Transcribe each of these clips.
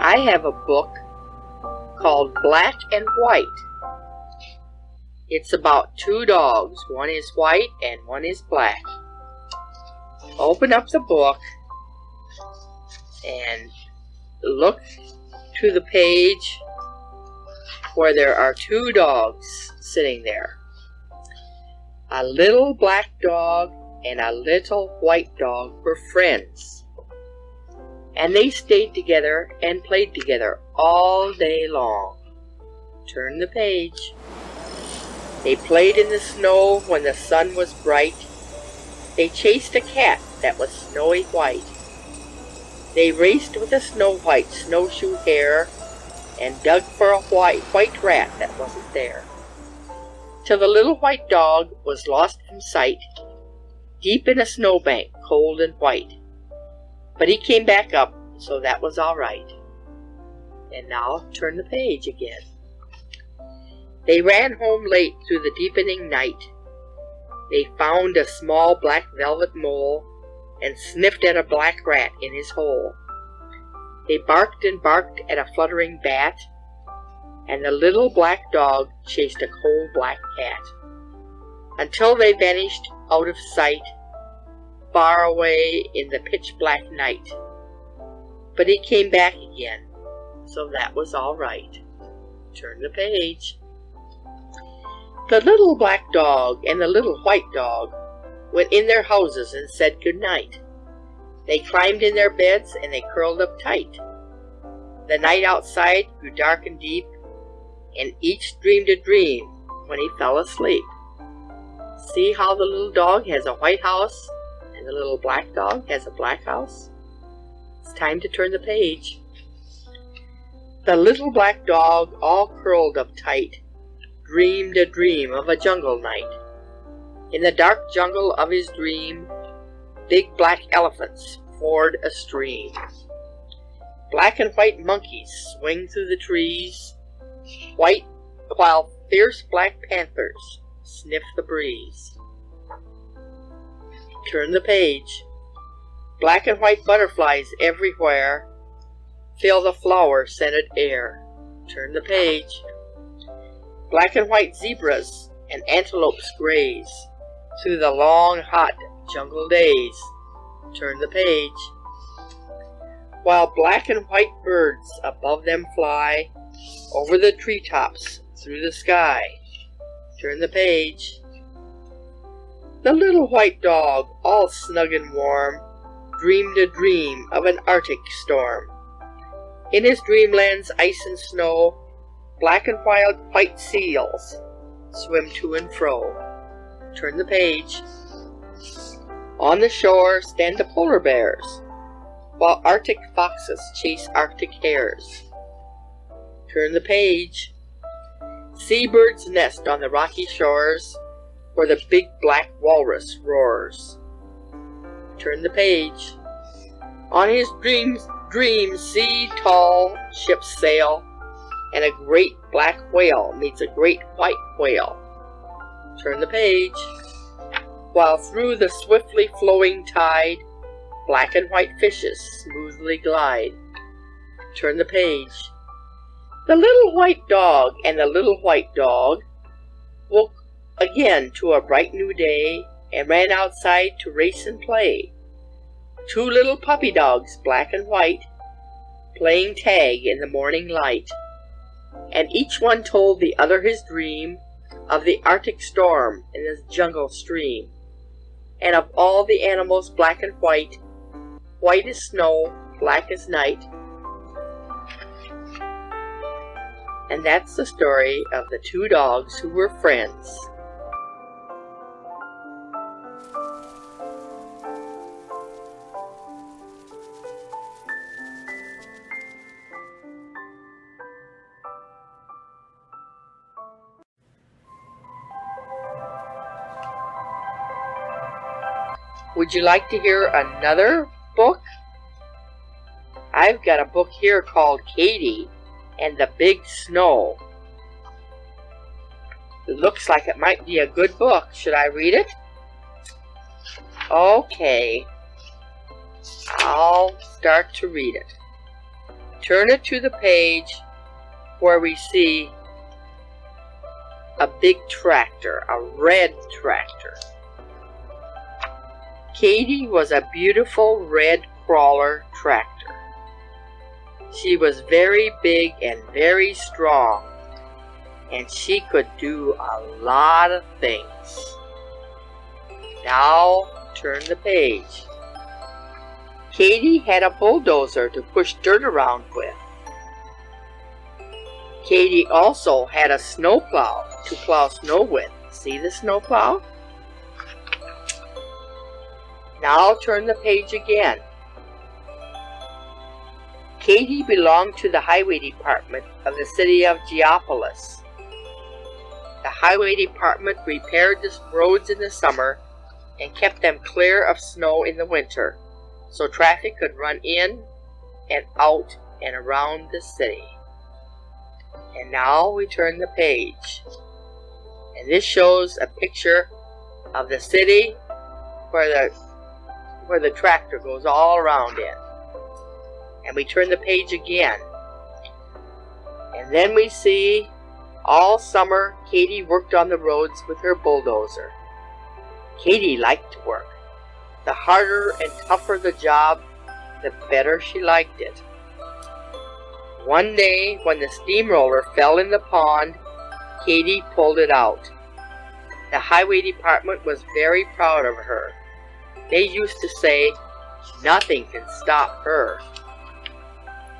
I have a book called Black and White. It's about two dogs. One is white and one is black. Open up the book and look to the page where there are two dogs sitting there. A little black dog and a little white dog were friends. And they stayed together and played together all day long. Turn the page. They played in the snow when the sun was bright. They chased a cat that was snowy white. They raced with a snow white snowshoe hare and dug for a white rat that wasn't there. Till the little white dog was lost from sight, deep in a snowbank, cold and white. But he came back up, so that was all right. And now turn the page again. They ran home late through the deepening night. They found a small black velvet mole and sniffed at a black rat in his hole. They barked and barked at a fluttering bat, and the little black dog chased a coal black cat, until they vanished out of sight, far away in the pitch black night. But he came back again, so that was all right. Turn the page. The little black dog and the little white dog went in their houses and said good night. They climbed in their beds and they curled up tight. The night outside grew dark and deep, and each dreamed a dream when he fell asleep. See how the little dog has a white house and the little black dog has a black house? It's time to turn the page. The little black dog, all curled up tight, dreamed a dream of a jungle night. In the dark jungle of his dream, big black elephants ford a stream. Black and white monkeys swing through the trees, while fierce black panthers sniff the breeze. Turn the page. Black and white butterflies everywhere fill the flower-scented air. Turn the page. Black and white zebras and antelopes graze through the long, hot jungle days. Turn the page. While black and white birds above them fly over the treetops through the sky. Turn the page. The little white dog, all snug and warm, dreamed a dream of an Arctic storm. In his dreamland's ice and snow, black and white seals swim to and fro. Turn the page. On the shore stand the polar bears, while Arctic foxes chase Arctic hares. Turn the page. Seabirds nest on the rocky shores, where the big black walrus roars. Turn the page. On his dreams see tall ships sail, and a great black whale meets a great white whale. Turn the page. While through the swiftly flowing tide, black and white fishes smoothly glide. Turn the page. The little white dog and the little white dog woke again to a bright new day and ran outside to race and play. Two little puppy dogs, black and white, playing tag in the morning light. And each one told the other his dream of the Arctic storm in the jungle stream, and of all the animals black and white, white as snow, black as night. And that's the story of the two dogs who were friends. Would you like to hear another book? I've got a book here called Katie and the Big Snow. It looks like it might be a good book. Should I read it? Okay. I'll start to read it. Turn it to the page where we see a big tractor, a red tractor. Katie was a beautiful red crawler tractor. She was very big and very strong, and she could do a lot of things. Now turn the page. Katie had a bulldozer to push dirt around with. Katie also had a snowplow to plow snow with. See the snowplow? Now turn the page again. Katie belonged to the highway department of the city of Geopolis. The highway department repaired the roads in the summer and kept them clear of snow in the winter, so traffic could run in and out and around the city. And now we turn the page. And this shows a picture of the city where the tractor goes all around in. And we turn the page again. And then we see all summer Katie worked on the roads with her bulldozer. Katie liked to work. The harder and tougher the job, the better she liked it. One day, when the steamroller fell in the pond, Katie pulled it out. The highway department was very proud of her. They used to say, "Nothing can stop her."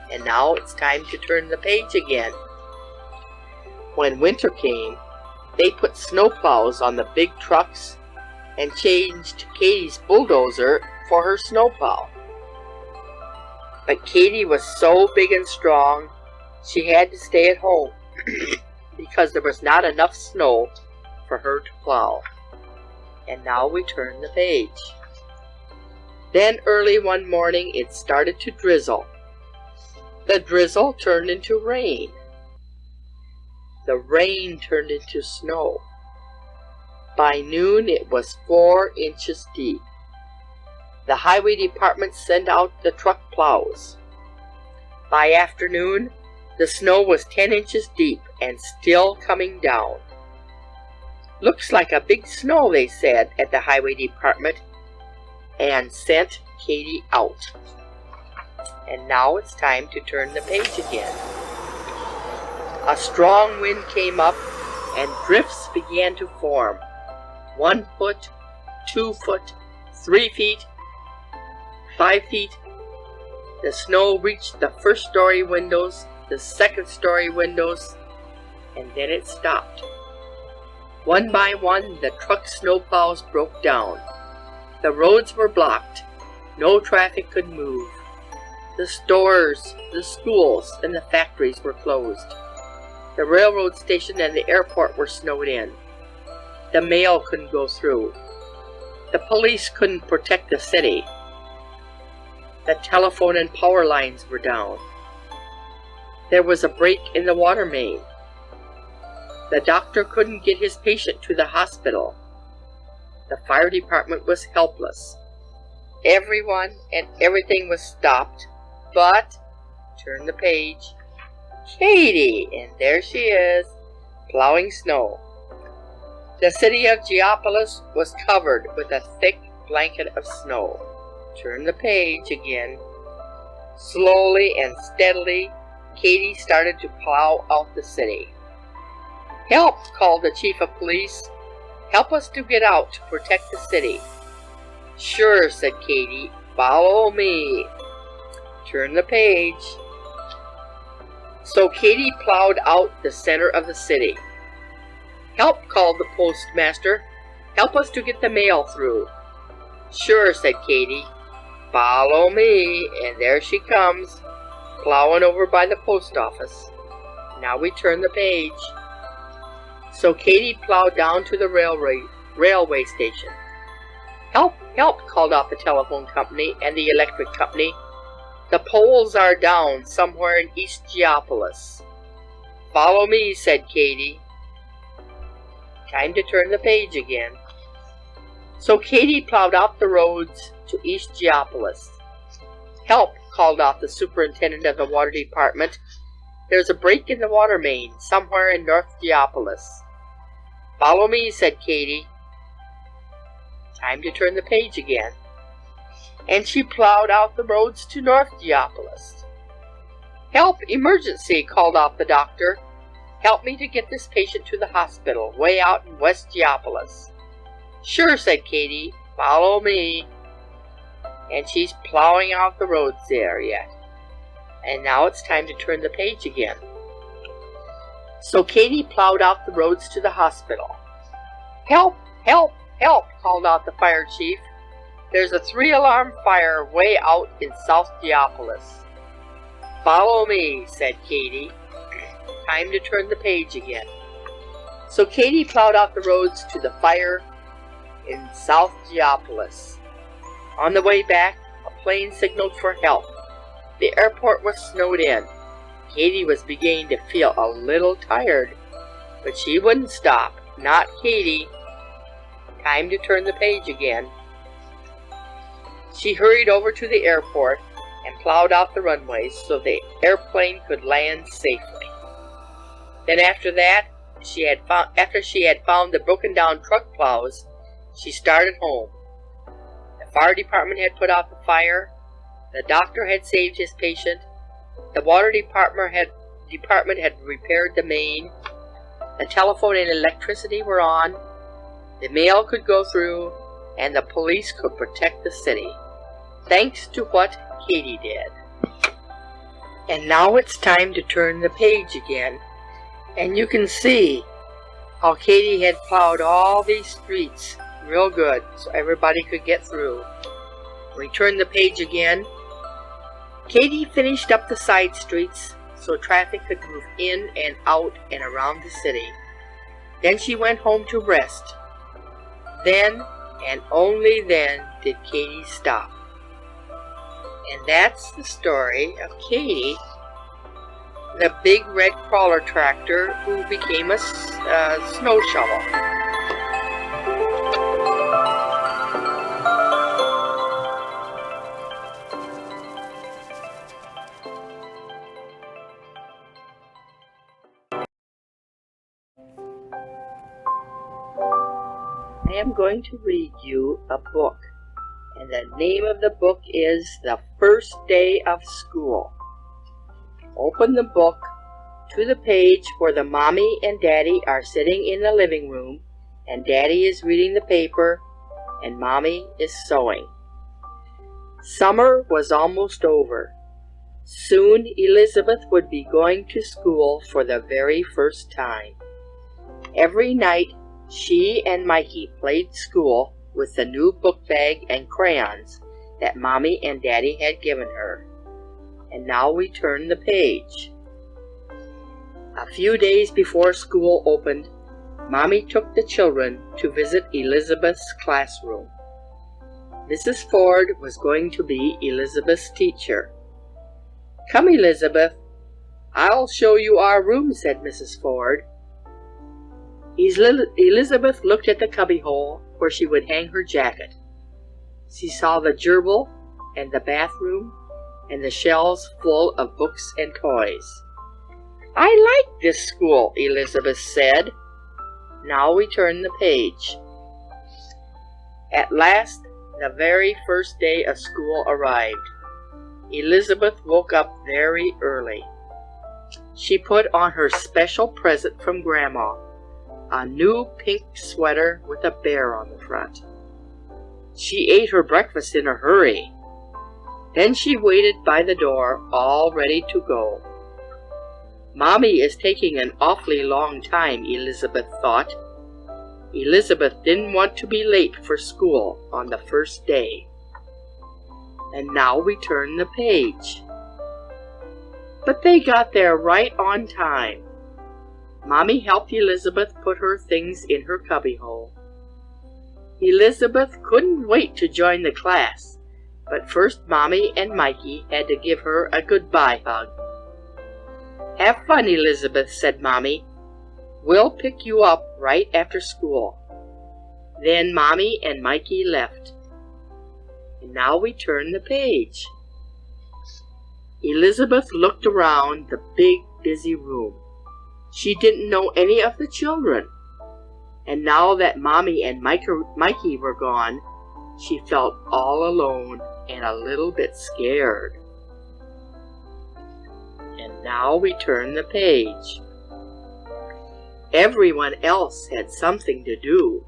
And now it's time to turn the page again. When winter came, they put snowplows on the big trucks and changed Katie's bulldozer for her snowplow. But Katie was so big and strong, she had to stay at home because there was not enough snow for her to plow. And now we turn the page. Then early one morning it started to drizzle. The drizzle turned into rain. The rain turned into snow. By noon it was 4 inches deep. The highway department sent out the truck plows. By afternoon, the snow was 10 inches deep and still coming down. "Looks like a big snow," they said at the highway department, and sent Katie out. And now it's time to turn the page again. A strong wind came up and drifts began to form. 1 foot, 2 foot, 3 feet, 5 feet. The snow reached the first-story windows, the second-story windows, and then it stopped. One by one, the truck snowplows broke down. The roads were blocked. No traffic could move. The stores, the schools, and the factories were closed. The railroad station and the airport were snowed in. The mail couldn't go through. The police couldn't protect the city. The telephone and power lines were down. There was a break in the water main. The doctor couldn't get his patient to the hospital. The fire department was helpless. Everyone and everything was stopped, but, turn the page, Katie, and there she is, plowing snow. The city of Geopolis was covered with a thick blanket of snow. Turn the page again. Slowly and steadily, Katie started to plow out the city. "Help!" called the chief of police. "Help us to get out to protect the city." "Sure," said Katie. "Follow me." Turn the page. So Katie plowed out the center of the city. "Help!" called the postmaster. "Help us to get the mail through." "Sure," said Katie. "Follow me." And there she comes, plowing over by the post office. Now we turn the page. So Katie plowed down to the railway station. "Help! Help!" called out the telephone company and the electric company. "The poles are down somewhere in East Geopolis." "Follow me," said Katie. Time to turn the page again. So Katie plowed out the roads to East Geopolis. "Help!" called out the superintendent of the water department. "There's a break in the water main somewhere in North Geopolis." "Follow me," said Katie. Time to turn the page again. And she plowed out the roads to North Geopolis. "Help! Emergency!" called out the doctor. "Help me to get this patient to the hospital, way out in West Geopolis." "Sure," said Katie. "Follow me." And she's plowing out the roads there yet. And now it's time to turn the page again. So Katie plowed out the roads to the hospital. "Help! Help! Help!" called out the fire chief. "There's a 3-alarm fire way out in South Geopolis." "Follow me," said Katie. Time to turn the page again. So Katie plowed out the roads to the fire in South Geopolis. On the way back, a plane signaled for help. The airport was snowed in. Katie was beginning to feel a little tired, but she wouldn't stop. Not Katie. Time to turn the page again. She hurried over to the airport and plowed out the runways so the airplane could land safely. Then after she had found the broken down truck plows, she started home. The fire department had put out the fire. The doctor had saved his patient. The water department had repaired the main. The telephone and electricity were on. The mail could go through, and the police could protect the city, thanks to what Katie did. And now it's time to turn the page again. And you can see how Katie had plowed all these streets real good so everybody could get through. We turn the page again. Katie finished up the side streets so traffic could move in and out and around the city. Then she went home to rest. Then, and only then, did Katie stop. And that's the story of Katie, the big red crawler tractor who became a snow shovel. I am going to read you a book, and the name of the book is The First Day of School. Open the book to the page where the mommy and daddy are sitting in the living room, and daddy is reading the paper, and mommy is sewing. Summer was almost over. Soon Elizabeth would be going to school for the very first time. Every night, she and Mikey played school with the new book bag and crayons that Mommy and Daddy had given her. And now we turn the page. A few days before school opened, Mommy took the children to visit Elizabeth's classroom. Mrs. Ford was going to be Elizabeth's teacher. "Come, Elizabeth, I'll show you our room," said Mrs. Ford. Elizabeth looked at the cubbyhole where she would hang her jacket. She saw the gerbil and the bathroom and the shelves full of books and toys. "I like this school," Elizabeth said. Now we turn the page. At last, the very first day of school arrived. Elizabeth woke up very early. She put on her special present from Grandma, a new pink sweater with a bear on the front. She ate her breakfast in a hurry. Then she waited by the door, all ready to go. Mommy is taking an awfully long time, Elizabeth thought. Elizabeth didn't want to be late for school on the first day. And now we turn the page. But they got there right on time. Mommy helped Elizabeth put her things in her cubbyhole. Elizabeth couldn't wait to join the class, but first Mommy and Mikey had to give her a goodbye hug. "Have fun, Elizabeth," said Mommy. "We'll pick you up right after school." Then Mommy and Mikey left. And now we turn the page. Elizabeth looked around the big, busy room. She didn't know any of the children. And now that Mommy and Mikey were gone, she felt all alone and a little bit scared. And now we turn the page. Everyone else had something to do.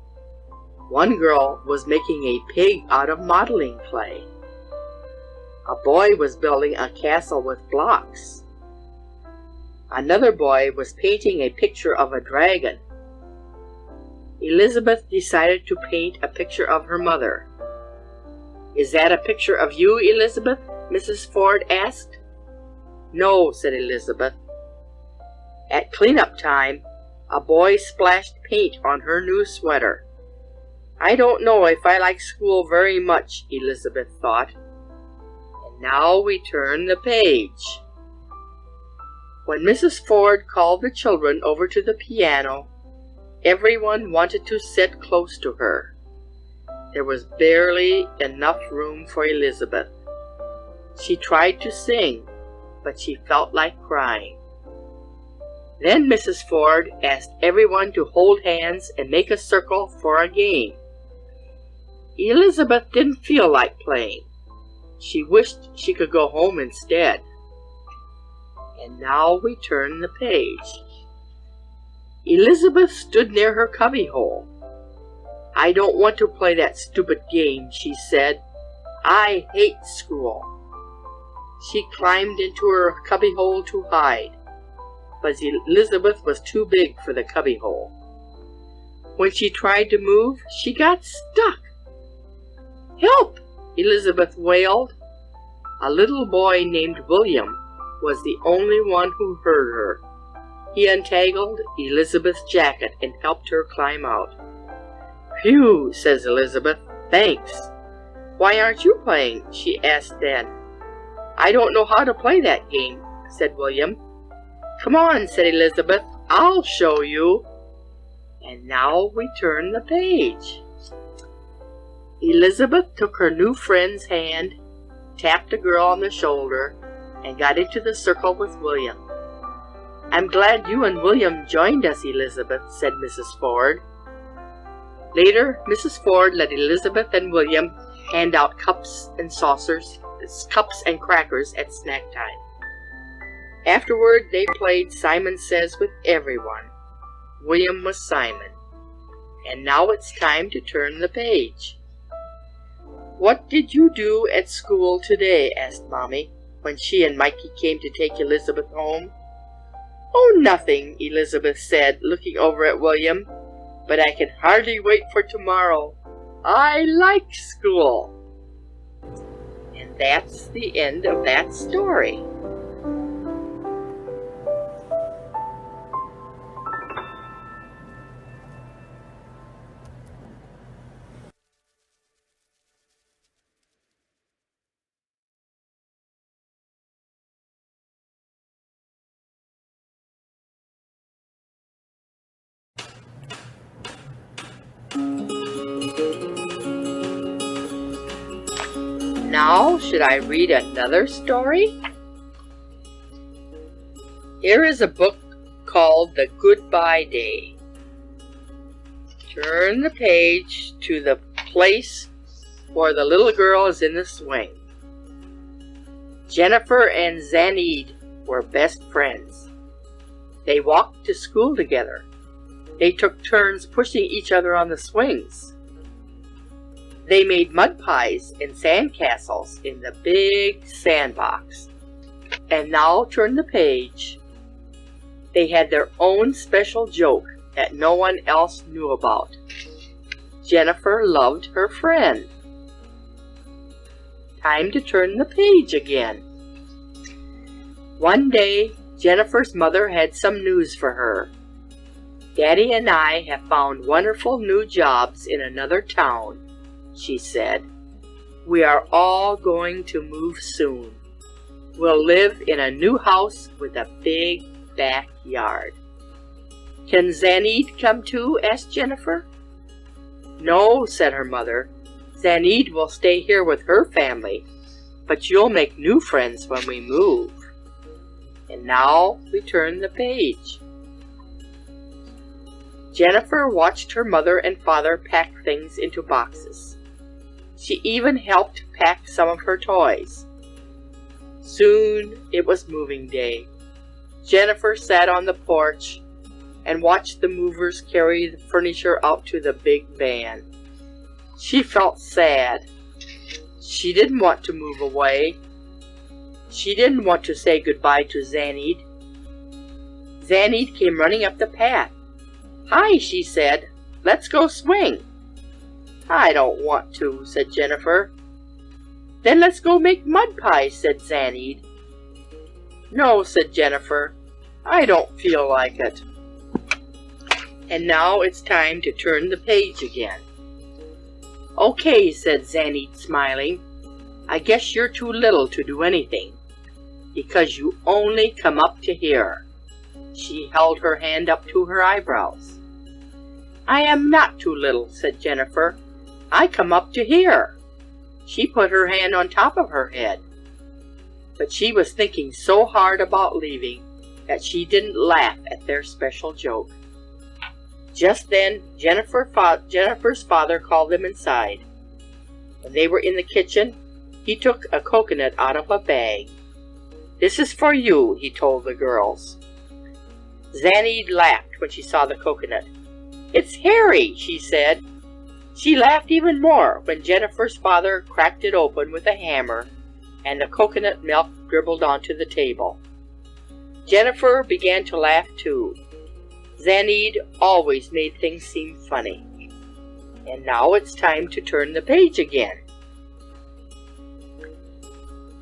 One girl was making a pig out of modeling clay. A boy was building a castle with blocks. Another boy was painting a picture of a dragon. Elizabeth decided to paint a picture of her mother. "Is that a picture of you, Elizabeth?" Mrs. Ford asked. "No," said Elizabeth. At cleanup time, a boy splashed paint on her new sweater. "I don't know if I like school very much," Elizabeth thought. And now we turn the page. When Mrs. Ford called the children over to the piano, everyone wanted to sit close to her. There was barely enough room for Elizabeth. She tried to sing, but she felt like crying. Then Mrs. Ford asked everyone to hold hands and make a circle for a game. Elizabeth didn't feel like playing. She wished she could go home instead. And now we turn the page. Elizabeth stood near her cubbyhole. "I don't want to play that stupid game," she said. "I hate school." She climbed into her cubbyhole to hide, but Elizabeth was too big for the cubbyhole. When she tried to move, she got stuck. "Help!" Elizabeth wailed. A little boy named William was the only one who heard her. He untangled Elizabeth's jacket and helped her climb out. "Phew," says Elizabeth. "Thanks." "Why aren't you playing?" she asked then. "I don't know how to play that game," said William. "Come on," said Elizabeth. "I'll show you." And now we turn the page. Elizabeth took her new friend's hand, tapped the girl on the shoulder, and got into the circle with William. "I'm glad you and William joined us, Elizabeth," said Mrs. Ford. Later, Mrs. Ford let Elizabeth and William hand out cups and crackers at snack time. Afterward, they played Simon Says with everyone. William was Simon. And now it's time to turn the page. "What did you do at school today?" asked Mommy, when she and Mikey came to take Elizabeth home. "Oh, nothing," Elizabeth said, looking over at William. "But I can hardly wait for tomorrow. I like school." And that's the end of that story. Now, should I read another story? Here is a book called The Goodbye Day. Turn the page to the place where the little girl is in the swing. Jennifer and Zaneed were best friends. They walked to school together. They took turns pushing each other on the swings. They made mud pies and sand castles in the big sandbox. And now turn the page. They had their own special joke that no one else knew about. Jennifer loved her friend. Time to turn the page again. One day, Jennifer's mother had some news for her. "Daddy and I have found wonderful new jobs in another town," she said. "We are all going to move soon. We'll live in a new house with a big backyard." "Can Zaneed come too?" asked Jennifer. "No," said her mother. "Zaneed will stay here with her family, but you'll make new friends when we move. And now we turn the page. Jennifer watched her mother and father pack things into boxes. She even helped pack some of her toys. Soon it was moving day. Jennifer sat on the porch and watched the movers carry the furniture out to the big van. She felt sad. She didn't want to move away. She didn't want to say goodbye to Zanid. Zanid came running up the path. "Hi," she said. "Let's go swing." "I don't want to," said Jennifer. "Then let's go make mud pies," said Zanid. "No," said Jennifer. "I don't feel like it." And now it's time to turn the page again. "Okay," said Zanid, smiling. "I guess you're too little to do anything, because you only come up to here." She held her hand up to her eyebrows. "I am not too little," said Jennifer. "I come up to here." She put her hand on top of her head. But she was thinking so hard about leaving that she didn't laugh at their special joke. Just then, Jennifer's father called them inside. When they were in the kitchen, he took a coconut out of a bag. "This is for you," he told the girls. Zanid laughed when she saw the coconut. "It's hairy," she said. She laughed even more when Jennifer's father cracked it open with a hammer and the coconut milk dribbled onto the table. Jennifer began to laugh too. Zanid always made things seem funny. And now it's time to turn the page again.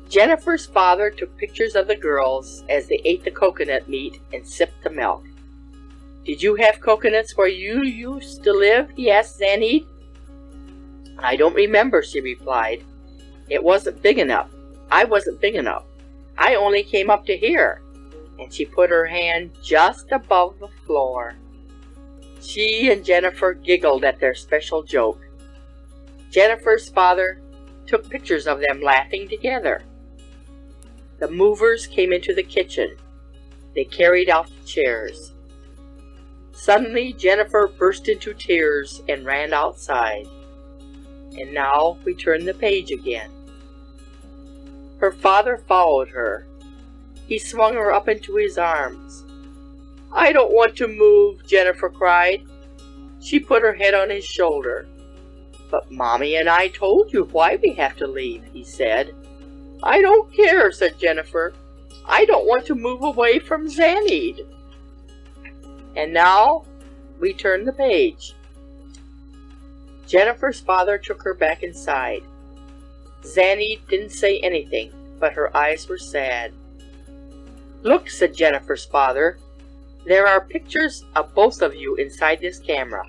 Jennifer's father took pictures of the girls as they ate the coconut meat and sipped the milk. "Did you have coconuts where you used to live?" he asked Zanid. "I don't remember," she replied. "It wasn't big enough. I wasn't big enough. I only came up to here." And she put her hand just above the floor. She and Jennifer giggled at their special joke. Jennifer's father took pictures of them laughing together. The movers came into the kitchen. They carried out the chairs. Suddenly, Jennifer burst into tears and ran outside. And now we turn the page again. Her father followed her. He swung her up into his arms. "I don't want to move," Jennifer cried. She put her head on his shoulder. "But Mommy and I told you why we have to leave," he said. "I don't care," said Jennifer. "I don't want to move away from Zanid." And now we turn the page. Jennifer's father took her back inside. Zanid didn't say anything, but her eyes were sad. "Look," said Jennifer's father. "There are pictures of both of you inside this camera.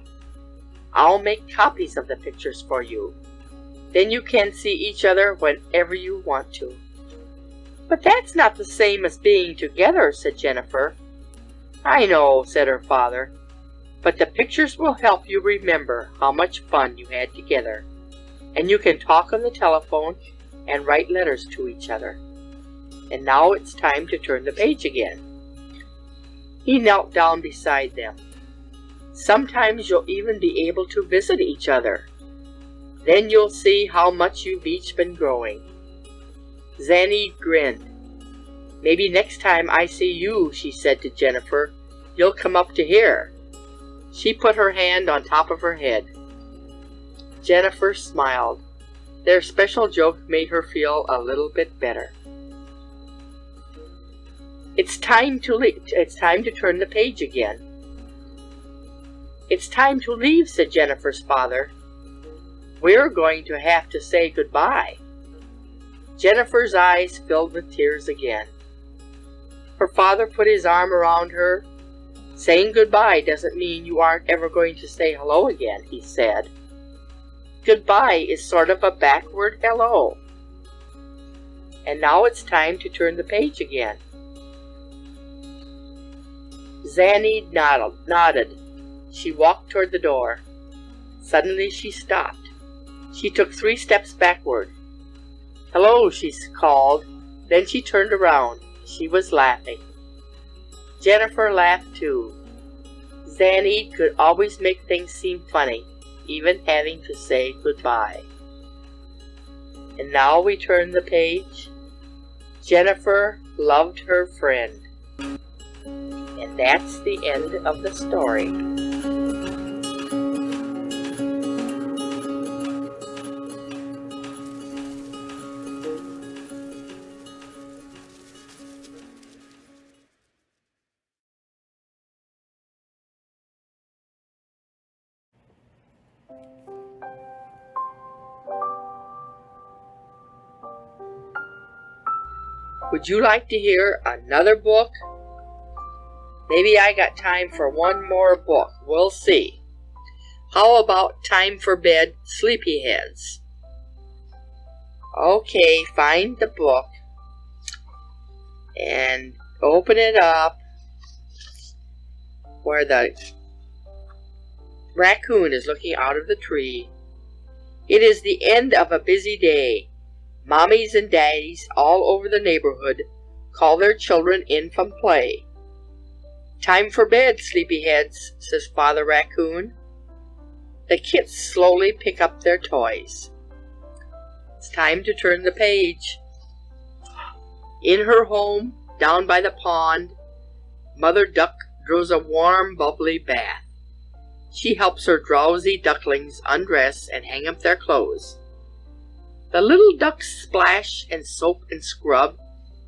I'll make copies of the pictures for you. Then you can see each other whenever you want to." "But that's not the same as being together," said Jennifer. "I know," said her father. "But the pictures will help you remember how much fun you had together. And you can talk on the telephone and write letters to each other." And now it's time to turn the page again. He knelt down beside them. "Sometimes you'll even be able to visit each other. Then you'll see how much you've each been growing." Zanid grinned. "Maybe next time I see you," she said to Jennifer, "you'll come up to here." She put her hand on top of her head. Jennifer smiled. Their special joke made her feel a little bit better. It's time to turn the page again. "It's time to leave," said Jennifer's father. "We're going to have to say goodbye." Jennifer's eyes filled with tears again. Her father put his arm around her. "Saying goodbye doesn't mean you aren't ever going to say hello again," he said. "Goodbye is sort of a backward hello." And now it's time to turn the page again. Zanid nodded. She walked toward the door. Suddenly she stopped. She took 3 steps backward. "Hello," she called. Then she turned around. She was laughing. Jennifer laughed too. Zanny could always make things seem funny, even having to say goodbye. And now we turn the page. Jennifer loved her friend. And that's the end of the story. Would you like to hear another book? Maybe I got time for one more book. We'll see. How about Time for Bed, Sleepyheads? Okay, find the book and open it up where the raccoon is looking out of the tree. It is the end of a busy day. Mommies and daddies all over the neighborhood call their children in from play. "Time for bed, sleepyheads," says Father Raccoon. The kits slowly pick up their toys. It's time to turn the page. In her home, down by the pond, Mother Duck draws a warm, bubbly bath. She helps her drowsy ducklings undress and hang up their clothes. The little ducks splash and soap and scrub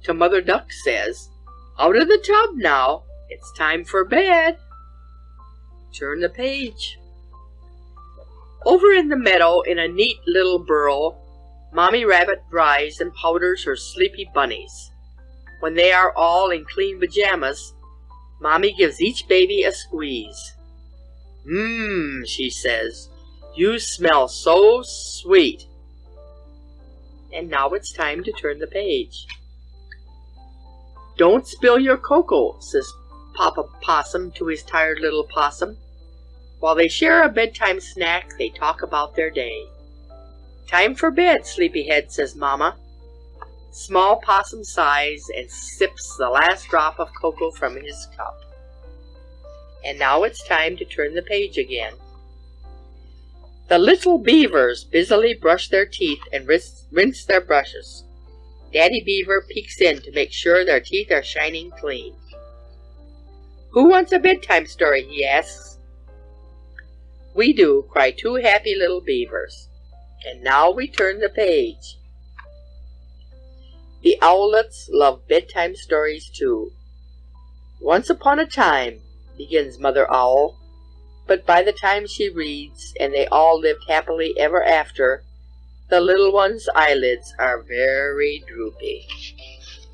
till Mother Duck says, "Out of the tub now, it's time for bed." Turn the page. Over in the meadow, in a neat little burrow, Mommy Rabbit dries and powders her sleepy bunnies. When they are all in clean pajamas, Mommy gives each baby a squeeze. "Mmm," she says, "you smell so sweet." And now it's time to turn the page. "Don't spill your cocoa," says Papa Possum to his tired little possum. While they share a bedtime snack, they talk about their day. "Time for bed, sleepyhead," says Mama. Small Possum sighs and sips the last drop of cocoa from his cup. And now it's time to turn the page again. The little beavers busily brush their teeth and rinse their brushes. Daddy Beaver peeks in to make sure their teeth are shining clean. "Who wants a bedtime story?" he asks. "We do," cry two happy little beavers. And now we turn the page. The owlets love bedtime stories too. "Once upon a time," begins Mother Owl, but by the time she reads, "and they all lived happily ever after," the little one's eyelids are very droopy.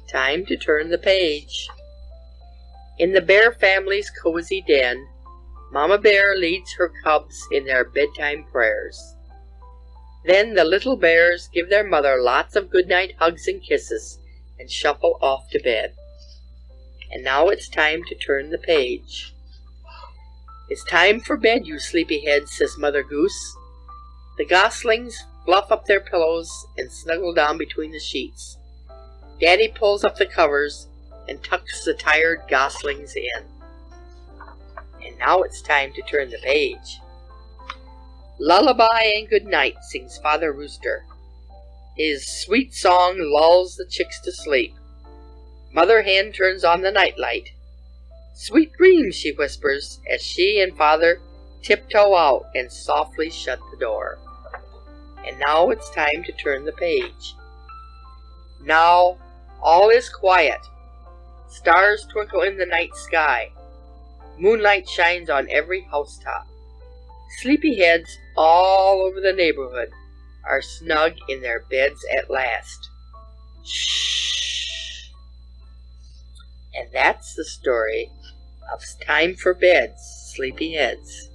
Time to turn the page. In the bear family's cozy den, Mama Bear leads her cubs in their bedtime prayers. Then the little bears give their mother lots of goodnight hugs and kisses and shuffle off to bed. And now it's time to turn the page. "It's time for bed, you sleepyheads," says Mother Goose. The goslings fluff up their pillows and snuggle down between the sheets. Daddy pulls up the covers and tucks the tired goslings in. And now it's time to turn the page. "Lullaby and good night," sings Father Rooster. His sweet song lulls the chicks to sleep. Mother Hen turns on the nightlight. "Sweet dreams," she whispers, as she and Father tiptoe out and softly shut the door. And now it's time to turn the page. Now all is quiet. Stars twinkle in the night sky. Moonlight shines on every housetop. Sleepyheads all over the neighborhood are snug in their beds at last. Shh. And that's the story of Time for Bed, Sleepyheads.